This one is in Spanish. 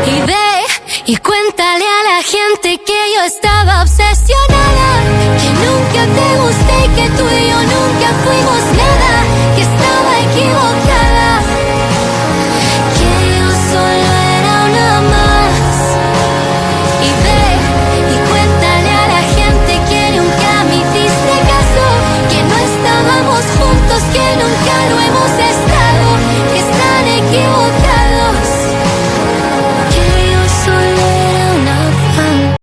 Y ve y cuéntale a la gente que yo estaba obsesionada, que nunca te gusté y que tú y yo nunca fuimos nada, que estaba equivocada, que yo solo era una más. Y ve y cuéntale a la gente que nunca me hiciste caso, que no estábamos juntos, que nunca lo hemos estado.